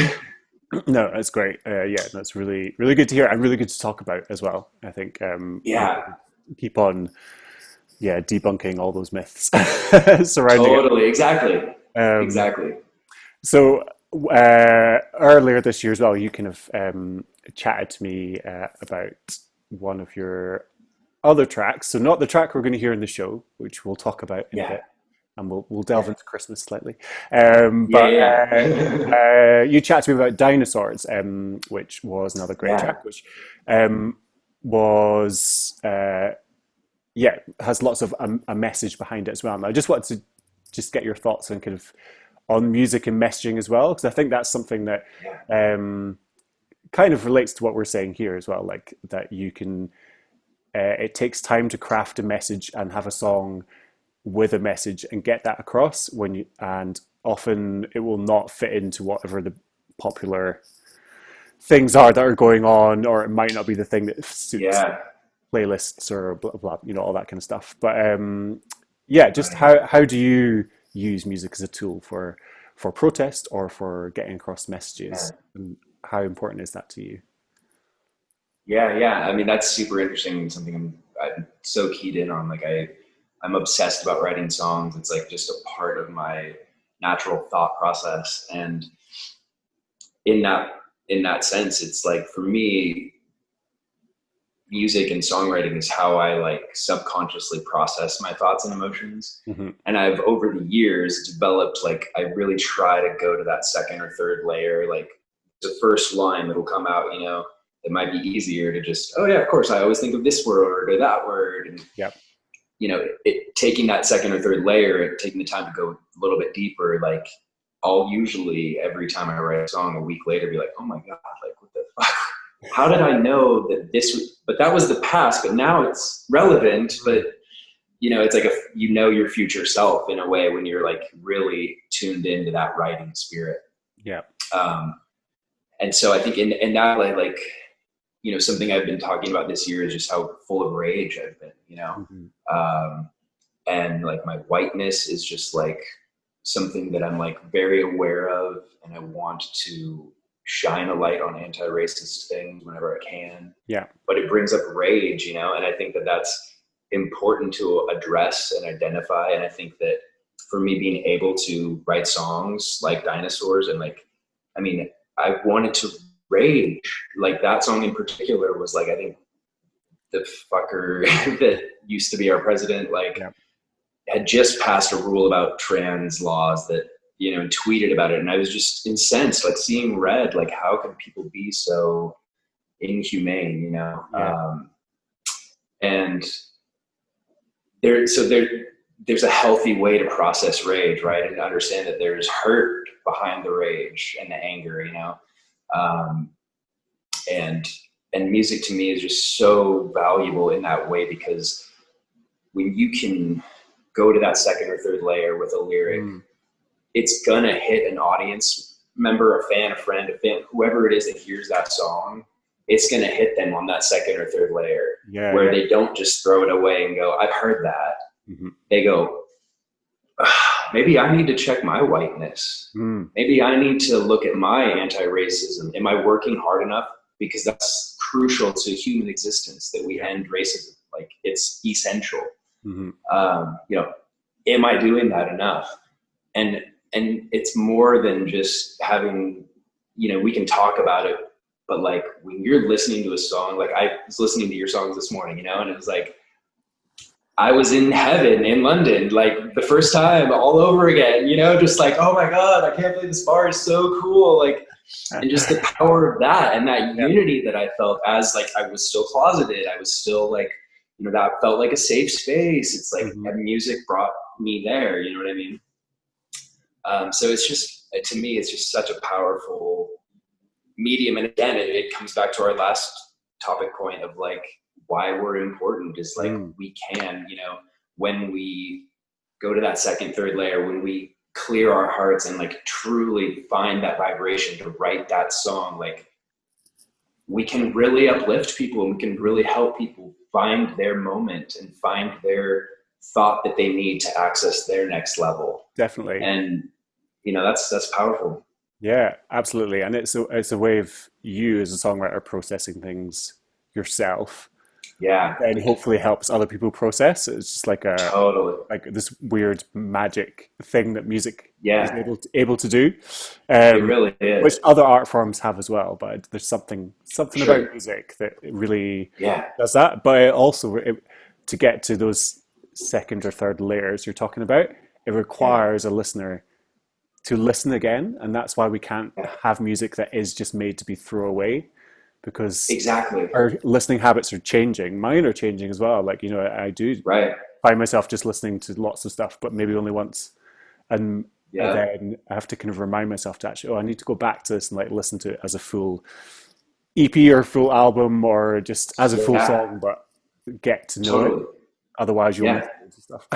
[SPEAKER 1] no, that's great. Yeah, that's really, really good to hear and really good to talk about as well. I think we
[SPEAKER 2] Yeah,
[SPEAKER 1] should keep on, yeah, debunking all those myths surrounding it.
[SPEAKER 2] totally. Exactly.
[SPEAKER 1] Um,
[SPEAKER 2] Exactly.
[SPEAKER 1] so earlier this year as well, you kind of chatted to me about one of your other tracks. So not the track we're going to hear in the show, which we'll talk about in a
[SPEAKER 2] Yeah.
[SPEAKER 1] bit, and we'll delve
[SPEAKER 2] Yeah.
[SPEAKER 1] into Christmas slightly.
[SPEAKER 2] Yeah.
[SPEAKER 1] But
[SPEAKER 2] Yeah.
[SPEAKER 1] you chatted to me about Dinosaurs, which was another great
[SPEAKER 2] Yeah.
[SPEAKER 1] track, which was yeah, has lots of a message behind it as well. And I just wanted to just get your thoughts on kind of on music and messaging as well, because I think that's something that
[SPEAKER 2] Yeah.
[SPEAKER 1] um, kind of relates to what we're saying here as well, like that you can, it takes time to craft a message and have a song with a message and get that across when you, and often it will not fit into whatever the popular things are that are going on, or it might not be the thing that suits
[SPEAKER 2] Yeah.
[SPEAKER 1] playlists or blah blah, all that kind of stuff. But yeah, just
[SPEAKER 2] Right.
[SPEAKER 1] how do you use music as a tool for protest or for getting across messages,
[SPEAKER 2] Yeah.
[SPEAKER 1] and how important is that to you?
[SPEAKER 2] Yeah. Yeah. I mean, that's super interesting and something I'm so keyed in on. Like I'm obsessed about writing songs. It's like just a part of my natural thought process. And in that, in that sense, it's like for me, music and songwriting is how I like subconsciously process my thoughts and emotions.
[SPEAKER 1] Hmm.
[SPEAKER 2] And I've over the years developed like I really try to go to that second or third layer. Like the first line that'll come out, you know, it might be easier to just, oh yeah, of course, I always think of this word or that word. And
[SPEAKER 1] Yeah.
[SPEAKER 2] you know, taking that second or third layer, taking the time to go a little bit deeper, like I'll usually every time I write a song a week later be like, oh my God, like what the fuck? How did I know that this was, but that was the past, but now it's relevant. But you know, it's like a, you know, your future self in a way when you're like really tuned into that writing spirit.
[SPEAKER 1] Yeah.
[SPEAKER 2] Um, and so I think in that way, like, you know, something I've been talking about this year is just how full of rage I've been, you know?
[SPEAKER 1] Hmm.
[SPEAKER 2] Um, and like my whiteness is just like something that I'm like very aware of, and I want to shine a light on anti-racist things whenever I can.
[SPEAKER 1] Yeah.
[SPEAKER 2] But it brings up rage, you know, and I think that that's important to address and identify. And I think that for me, being able to write songs like Dinosaurs and like, I mean, I wanted to rage. Like that song in particular was like, I think the fucker that used to be our president, like
[SPEAKER 1] Yeah.
[SPEAKER 2] had just passed a rule about trans laws that, you know, tweeted about it. And I was just incensed, like seeing red, like how can people be so inhumane, you know?
[SPEAKER 1] Yeah.
[SPEAKER 2] And there's a healthy way to process rage, right? And to understand that there's hurt behind the rage and the anger, you know? Um, and, and music to me is just so valuable in that way, because when you can go to that second or third layer with a lyric,
[SPEAKER 1] Mm.
[SPEAKER 2] it's gonna hit an audience member, a fan, a friend, a fan, whoever it is that hears that song. It's gonna hit them on that second or third layer,
[SPEAKER 1] Yeah.
[SPEAKER 2] where
[SPEAKER 1] Yeah.
[SPEAKER 2] they don't just throw it away and go, "I've heard that."
[SPEAKER 1] Hmm.
[SPEAKER 2] They go, "Maybe I need to check my whiteness.
[SPEAKER 1] Mm.
[SPEAKER 2] Maybe I need to look at my anti-racism. Am I working hard enough?" Because that's crucial to human existence, that we
[SPEAKER 1] Yeah.
[SPEAKER 2] end racism. Like it's essential.
[SPEAKER 1] Hmm.
[SPEAKER 2] You know, am I doing that enough? And it's more than just having, you know, we can talk about it, but like when you're listening to a song, like I was listening to your songs this morning, you know, and it was like I was in heaven in London, like the first time all over again, you know, just like, oh my God, I can't believe this bar is so cool. Like, and just the power of that and that
[SPEAKER 1] Yeah.
[SPEAKER 2] unity that I felt as like I was still closeted. I was still like, you know, that felt like a safe space. It's like
[SPEAKER 1] Hmm.
[SPEAKER 2] music brought me there, you know what I mean? So it's just, to me, it's just such a powerful medium. And again, it comes back to our last topic point of like why we're important is like
[SPEAKER 1] Mm.
[SPEAKER 2] we can, you know, when we go to that second, third layer, when we clear our hearts and like truly find that vibration to write that song, like we can really uplift people and we can really help people find their moment and find their thought that they need to access their next level.
[SPEAKER 1] Definitely.
[SPEAKER 2] And you know, that's powerful.
[SPEAKER 1] Yeah, absolutely. And it's a way of you as a songwriter processing things yourself,
[SPEAKER 2] Yeah,
[SPEAKER 1] and
[SPEAKER 2] like
[SPEAKER 1] hopefully helps other people process. It's just
[SPEAKER 2] totally.
[SPEAKER 1] like this weird magic thing that music is
[SPEAKER 2] Yeah,
[SPEAKER 1] able to do,
[SPEAKER 2] it
[SPEAKER 1] um,
[SPEAKER 2] really
[SPEAKER 1] which
[SPEAKER 2] is.
[SPEAKER 1] other art forms have as well. But there's
[SPEAKER 2] For
[SPEAKER 1] something about
[SPEAKER 2] sure.
[SPEAKER 1] music that really
[SPEAKER 2] Yeah,
[SPEAKER 1] does that. But it also to get to those second or third layers you're talking about, it
[SPEAKER 2] yeah,
[SPEAKER 1] requires a listener to listen again, and that's why we can't
[SPEAKER 2] yeah.
[SPEAKER 1] have music that is just made to be thrown away, because
[SPEAKER 2] Exactly.
[SPEAKER 1] our listening habits are changing. Mine are changing as well. Like, I do
[SPEAKER 2] Right.
[SPEAKER 1] find myself just listening to lots of stuff, but maybe only once, and
[SPEAKER 2] Yeah.
[SPEAKER 1] then I have to kind of remind myself to actually, oh, I need to go back to this and like listen to it as a full EP or full album or just as a full
[SPEAKER 2] Yeah,
[SPEAKER 1] song, but get to know it.
[SPEAKER 2] totally.
[SPEAKER 1] Otherwise, you'll miss
[SPEAKER 2] Yeah.
[SPEAKER 1] loads of stuff.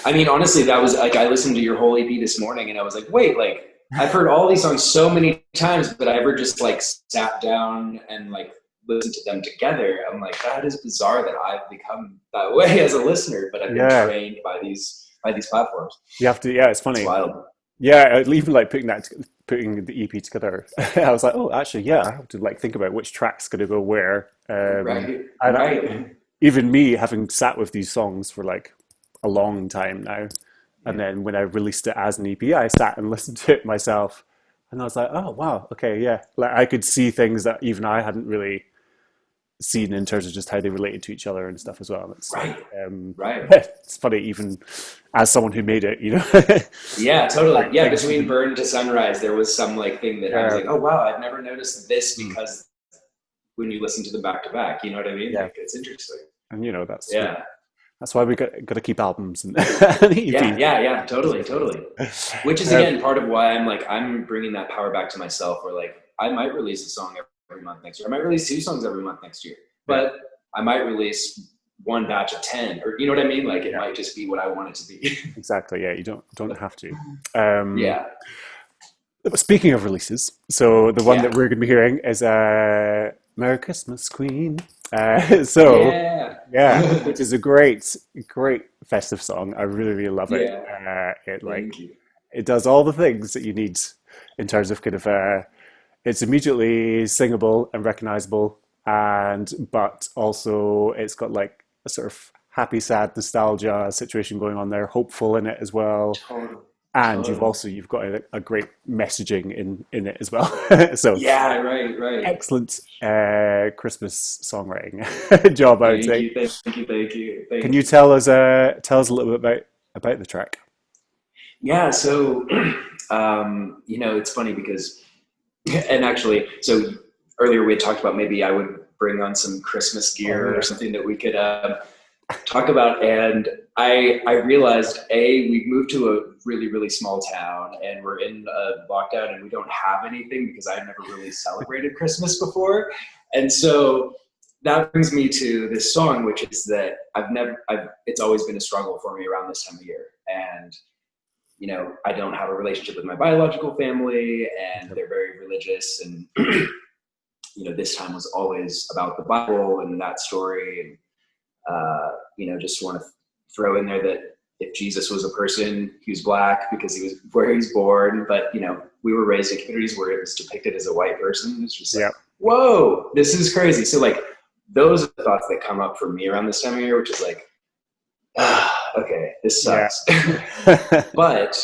[SPEAKER 2] I mean, honestly, that was like, I listened to your whole EP this morning and I was like, wait, like, I've heard all these songs so many times, but I ever just like sat down and like listened to them together. I'm like, that is bizarre that I've become that way as a listener, but I've been
[SPEAKER 1] Yeah,
[SPEAKER 2] trained by these platforms.
[SPEAKER 1] you have to. Yeah, it's
[SPEAKER 2] It's
[SPEAKER 1] funny.
[SPEAKER 2] wild.
[SPEAKER 1] Yeah, even like putting the EP together, I was like, oh, actually, yeah, I have to like think about which track's going to go where.
[SPEAKER 2] Right,
[SPEAKER 1] And
[SPEAKER 2] right,
[SPEAKER 1] even me having sat with these songs for like a long time now, and
[SPEAKER 2] yeah,
[SPEAKER 1] then when I released it as an EP, I sat and listened to it myself, and I was like, oh wow, okay, yeah, like I could see things that even I hadn't really seen in terms of just how they related to each other and stuff as well. It's like,
[SPEAKER 2] right, right.
[SPEAKER 1] it's funny even as someone who made it, you know,
[SPEAKER 2] Yeah, totally.
[SPEAKER 1] like
[SPEAKER 2] Yeah,
[SPEAKER 1] things you
[SPEAKER 2] between
[SPEAKER 1] didn't.
[SPEAKER 2] Burn to Sunrise, there was some like thing that I was
[SPEAKER 1] Yeah,
[SPEAKER 2] like, oh wow, I've never noticed this
[SPEAKER 1] mm,
[SPEAKER 2] because when you listen to them back to back, you know what I mean?
[SPEAKER 1] yeah,
[SPEAKER 2] Like it's interesting.
[SPEAKER 1] and you know
[SPEAKER 2] Yeah.
[SPEAKER 1] that's why we got to keep albums and, and
[SPEAKER 2] Yeah,
[SPEAKER 1] EPs.
[SPEAKER 2] yeah, yeah, totally, totally. Which is
[SPEAKER 1] Um,
[SPEAKER 2] again part of why I'm like I'm bringing that power back to myself. Where like I might release a song every month next year. I might release two songs every month next year,
[SPEAKER 1] yeah,
[SPEAKER 2] but I might release one batch of 10, or you know what I mean? Like it
[SPEAKER 1] yeah,
[SPEAKER 2] might just be what I want it to be.
[SPEAKER 1] exactly. Yeah, you don't have to. Um,
[SPEAKER 2] Yeah,
[SPEAKER 1] Speaking of releases, so the one that
[SPEAKER 2] yeah,
[SPEAKER 1] we're going to be hearing is "Merry Christmas, Queen." So
[SPEAKER 2] yeah,
[SPEAKER 1] yeah, which is a great festive song. I really love it.
[SPEAKER 2] yeah.
[SPEAKER 1] It like
[SPEAKER 2] Thank you.
[SPEAKER 1] it does all the things that you need in terms of kind of it's immediately singable and recognizable, and but also it's got like a sort of happy, sad nostalgia situation going on there, hopeful in it as well,
[SPEAKER 2] Totally,
[SPEAKER 1] and
[SPEAKER 2] totally.
[SPEAKER 1] you've got a great messaging in it as well. So
[SPEAKER 2] Yeah, right, right.
[SPEAKER 1] excellent Christmas songwriting job, I would
[SPEAKER 2] Thank
[SPEAKER 1] say.
[SPEAKER 2] you, thank you, thank you,
[SPEAKER 1] Can
[SPEAKER 2] thank
[SPEAKER 1] you
[SPEAKER 2] you.
[SPEAKER 1] tell us a little bit about the track?
[SPEAKER 2] Yeah, so you know, it's funny because, and actually, so earlier we had talked about maybe I would bring on some Christmas
[SPEAKER 1] Oh
[SPEAKER 2] gear or
[SPEAKER 1] yeah,
[SPEAKER 2] something that we could talk about. And I realized we moved to a really small town and we're in a lockdown and we don't have anything because I've never really celebrated Christmas before, and so that brings me to this song, which is that it's always been a struggle for me around this time of year. And you know, I don't have a relationship with my biological family and they're very religious. And, you know, this time was always about the Bible and that story. And, you know, just want to throw in there that if Jesus was a person, he was black because he was where he was born. But, you know, we were raised in communities where it was depicted as a white person. It's just like,
[SPEAKER 1] yeah,
[SPEAKER 2] whoa, this is crazy. So, like, those are the thoughts that come up for me around this time of year, which is like, okay, this
[SPEAKER 1] yeah.
[SPEAKER 2] sucks. But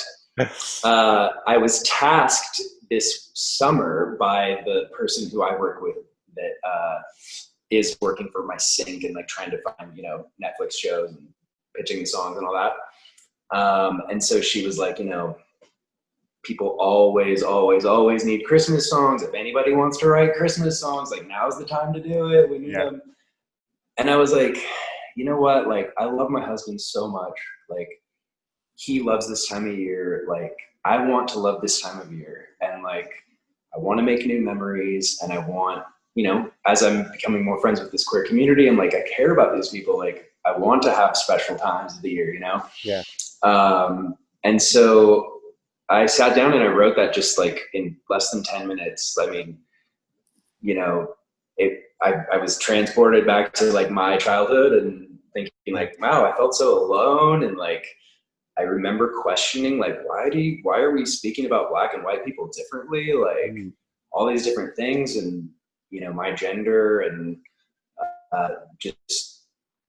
[SPEAKER 2] I was tasked this summer by the person who I work with that is working for my sync and like trying to find, you know, Netflix shows and pitching songs and all that. And so she was like, you know, people always need Christmas songs. If anybody wants to write Christmas songs, like now's the time to do it. We need
[SPEAKER 1] Yeah.
[SPEAKER 2] them. And I was like, you know what? Like, I love my husband so much. Like, he loves this time of year. Like, I want to love this time of year. And like, I want to make new memories. And I want, you know, as I'm becoming more friends with this queer community, I'm like, I care about these people. Like, I want to have special times of the year, you know?
[SPEAKER 1] Yeah.
[SPEAKER 2] And so I sat down and I wrote that just like in less than 10 minutes. I mean, you know, I was transported back to like my childhood and thinking
[SPEAKER 1] Yeah.
[SPEAKER 2] like, wow, I felt so alone. And like, I remember questioning like, why are we speaking about black and white people differently? Like
[SPEAKER 1] Mm,
[SPEAKER 2] all these different things, and you know, my gender and just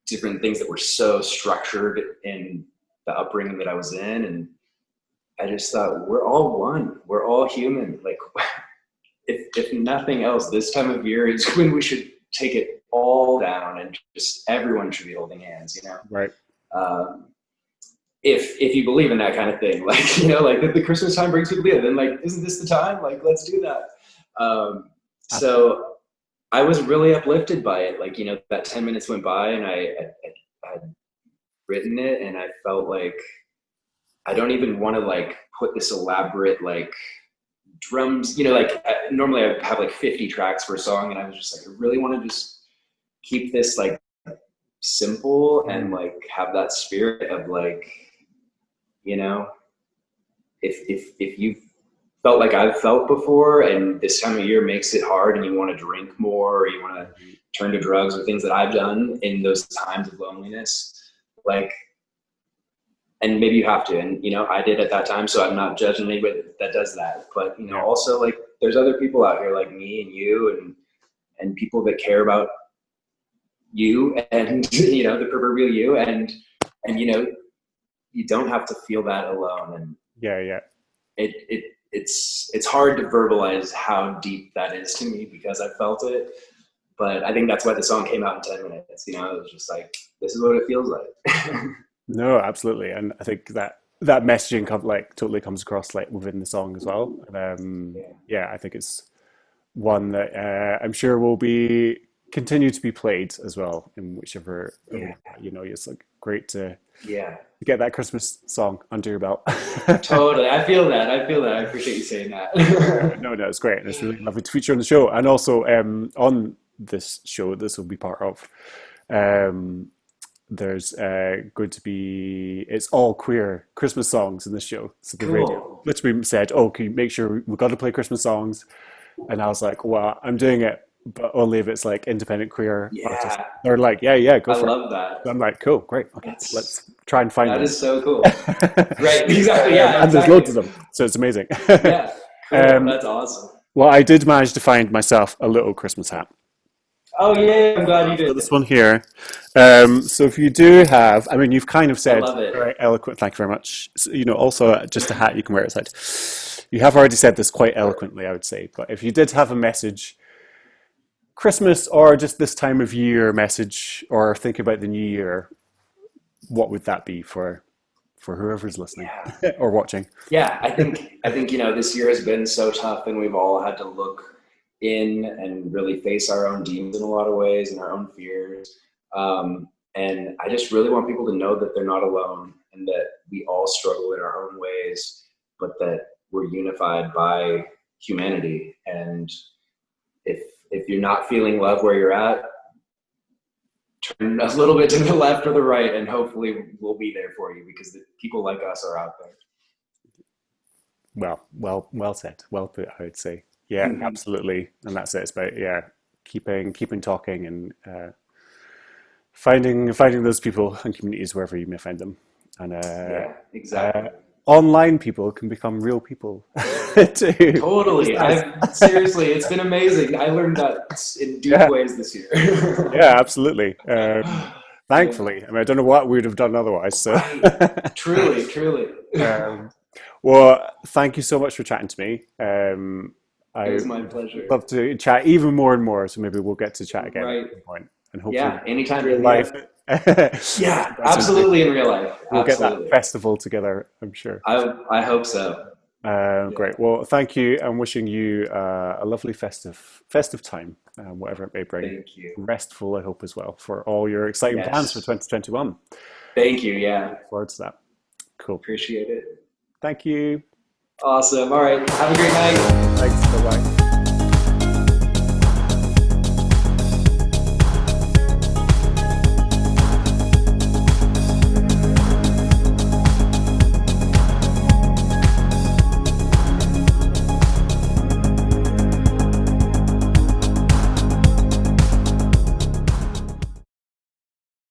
[SPEAKER 2] different things that were so structured in the upbringing that I was in. And I just thought we're all one. We're all human. Like if nothing else, this time of year is when we should take it all down and just everyone should be holding hands, you know?
[SPEAKER 1] right.
[SPEAKER 2] Um, if you believe in that kind of thing, like, you know, like if the Christmas time brings people together, then like, isn't this the time? Like, let's do that.
[SPEAKER 1] Absolutely.
[SPEAKER 2] So I was really uplifted by it. Like, you know, that 10 minutes went by and I had written it and I felt like I don't even want to like put this elaborate, like drums, you know, like normally I have like 50 tracks for a song, and I was just like, I really want to just keep this like simple and like have that spirit of like, you know, if you've felt like I've felt before, and this time of year makes it hard, and you want to drink more, or you want to turn to drugs, or things that I've done in those times of loneliness, like, and maybe you have to, and you know, I did at that time, so I'm not judging anybody that does that. But you know, also like there's other people out here like me and you and people that care about you and you know, the proverbial you, and you know, you don't have to feel that alone. And it's hard to verbalize how deep that is to me because I felt it. But I think that's why the song came out in 10 minutes. You know, it was just like, this is what it feels like.
[SPEAKER 1] No, absolutely, and I think that messaging totally comes across like within the song as well. And I think it's one that I'm sure will be continue to be played as well in whichever you know. It's like great to get that Christmas song under your belt.
[SPEAKER 2] Totally, I feel that. I appreciate you saying that.
[SPEAKER 1] No, it's great, and it's really lovely to feature on the show, and also on this show, this will be part of. There's going to be, it's all queer Christmas songs in this show. So the radio literally said, "Oh, can you make sure we've got to play Christmas songs?" And I was like, "Well, I'm doing it, but only if it's like independent queer artists." They're like, "Yeah, go for it." I love
[SPEAKER 2] that.
[SPEAKER 1] So I'm like, "Cool, great. Okay, let's try and find them."
[SPEAKER 2] That is so cool. Right, exactly. Yeah,
[SPEAKER 1] and there's loads of them, so it's amazing.
[SPEAKER 2] Yeah, cool. That's awesome.
[SPEAKER 1] Well, I did manage to find myself a little Christmas hat.
[SPEAKER 2] Oh yeah, I'm glad you did.
[SPEAKER 1] This one here. So if you do have, I mean, you've kind of said very eloquent. Thank you very much. So, you know, also just a hat you can wear outside. You have already said this quite eloquently, I would say. But if you did have a message, Christmas or just this time of year message, or think about the new year, what would that be for whoever's listening or watching?
[SPEAKER 2] Yeah, I think you know, this year has been so tough, and we've all had to look in and really face our own demons in a lot of ways and our own fears. And I just really want people to know that they're not alone, and that we all struggle in our own ways, but that we're unified by humanity. And if you're not feeling love where you're at, turn a little bit to the left or the right, and hopefully we'll be there for you, because the people like us are out there.
[SPEAKER 1] Well said. Well put, I would say. Yeah, absolutely. And that's it. It's about keeping talking, and finding those people and communities wherever you may find them. And
[SPEAKER 2] exactly.
[SPEAKER 1] Online people can become real people too.
[SPEAKER 2] Totally. Seriously, it's been amazing. I learned that in deep ways this year.
[SPEAKER 1] Yeah, absolutely. Thankfully. I mean, I don't know what we would have done otherwise. So.
[SPEAKER 2] Right. Truly.
[SPEAKER 1] Well, thank you so much for chatting to me.
[SPEAKER 2] It was my pleasure.
[SPEAKER 1] Love to chat even more and more, so maybe we'll get to chat again at some point. And hopefully,
[SPEAKER 2] anytime
[SPEAKER 1] in real life.
[SPEAKER 2] Yeah, absolutely, in real life.
[SPEAKER 1] We'll get that festival together, I'm sure.
[SPEAKER 2] I hope so.
[SPEAKER 1] Great. Well, thank you, and wishing you a lovely festive time, whatever it may bring.
[SPEAKER 2] Thank you.
[SPEAKER 1] Restful, I hope, as well, for all your exciting plans for 2021.
[SPEAKER 2] Thank you. Yeah.
[SPEAKER 1] Look forward to that. Cool.
[SPEAKER 2] Appreciate it.
[SPEAKER 1] Thank you.
[SPEAKER 2] Awesome. All right. Have a great night.
[SPEAKER 1] Thanks. Bye-bye.